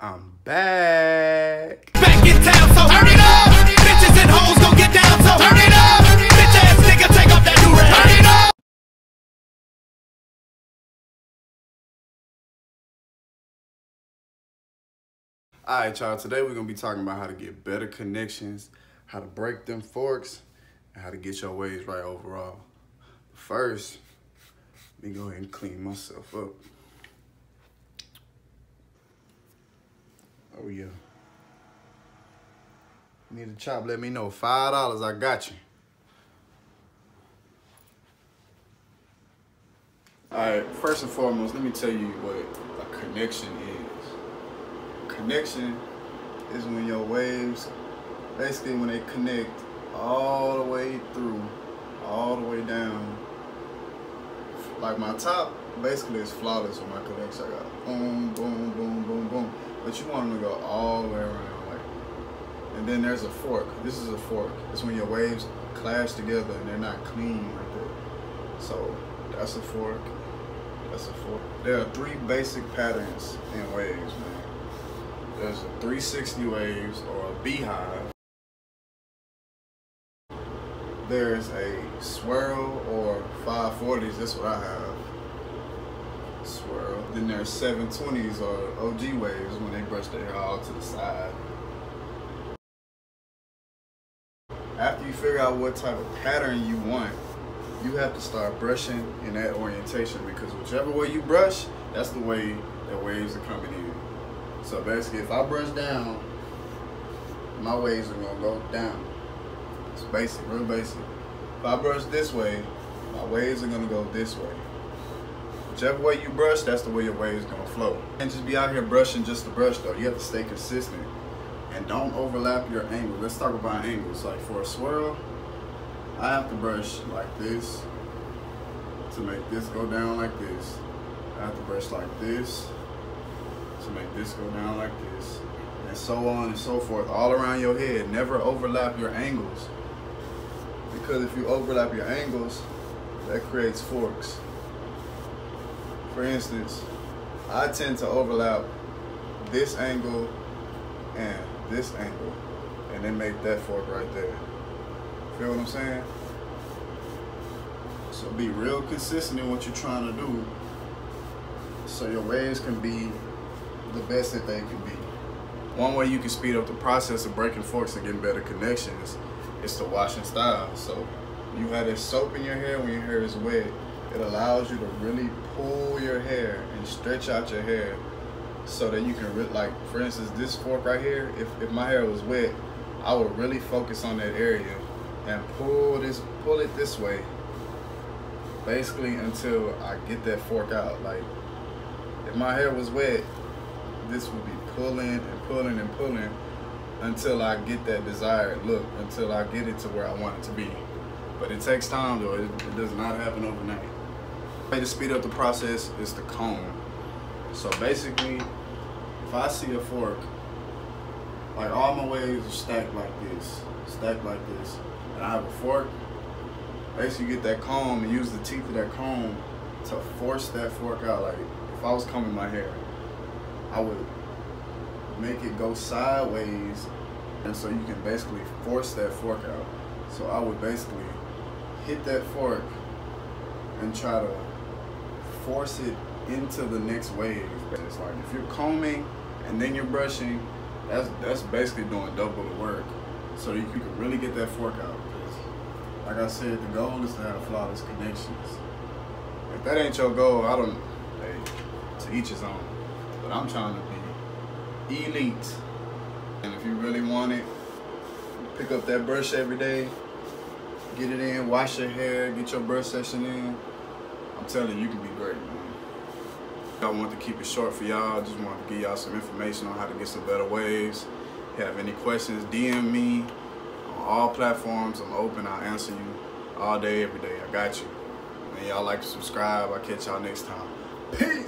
I'm back. Back in town, so turn it up. Bitches and hoes gon' get down, so turn it up. Bitch ass nigga, take off that do-rag. Turn it up. Alright, y'all, today we're gonna be talking about how to get better connections, how to break them forks, and how to get your waves right overall. First, let me go ahead and clean myself up. Oh yeah. Need a chop, let me know. $5, I got you. Alright, first and foremost, let me tell you what a connection is. Connection is when your waves, basically when they connect all the way through, all the way down. Like my top, basically is flawless with my connection. I got boom, boom, boom, boom, boom. But you want them to go all the way around, like. And then there's a fork. This is a fork. It's when your waves clash together and they're not clean like that. So that's a fork. That's a fork. There are three basic patterns in waves, man. There's a 360 waves or a beehive. There's a swirl or 540s. That's what I have. Swirl. Then there's 720s or OG waves when they brush their hair all to the side. After you figure out what type of pattern you want, you have to start brushing in that orientation, because whichever way you brush, that's the way the waves are coming in. So basically, if I brush down, my waves are gonna go down. It's basic, real basic. If I brush this way, my waves are gonna go this way. Whichever way you brush, that's the way your waves gonna flow. And just be out here brushing just to brush though. You have to stay consistent and don't overlap your angle. Let's talk about angles. Like for a swirl, I have to brush like this to make this go down like this. I have to brush like this to make this go down like this, and so on and so forth, all around your head. Never overlap your angles, because if you overlap your angles, that creates forks. For instance, I tend to overlap this angle and this angle, and then make that fork right there. Feel what I'm saying? So be real consistent in what you're trying to do, so your waves can be the best that they can be. One way you can speed up the process of breaking forks and getting better connections is to wash and style. So you have this soap in your hair when your hair is wet. It allows you to really pull your hair and stretch out your hair so that you can, like for instance, this fork right here, if my hair was wet, I would really focus on that area and pull it this way, basically until I get that fork out. Like if my hair was wet, this would be pulling and pulling and pulling until I get that desired look, until I get it to where I want it to be. But it takes time though, it does not happen overnight. The way to speed up the process is to comb. So basically, if I see a fork, like all my waves are stacked like this, and I have a fork, basically get that comb and use the teeth of that comb to force that fork out. Like if I was combing my hair, I would make it go sideways, and so you can basically force that fork out. So I would basically hit that fork and try to force it into the next wave. It's like if you're combing and then you're brushing, that's basically doing double the work. So you can really get that fork out. Like I said, the goal is to have flawless connections. If that ain't your goal, hey, to each his own. But I'm trying to be elite. And if you really want it, pick up that brush every day, get it in, wash your hair, get your brush session in. I'm telling you, you can be great, man. I want to keep it short for y'all. Just wanted to give y'all some information on how to get some better waves. If you have any questions, DM me on all platforms. I'm open, I'll answer you all day, every day. I got you. And y'all like to subscribe. I'll catch y'all next time. Peace.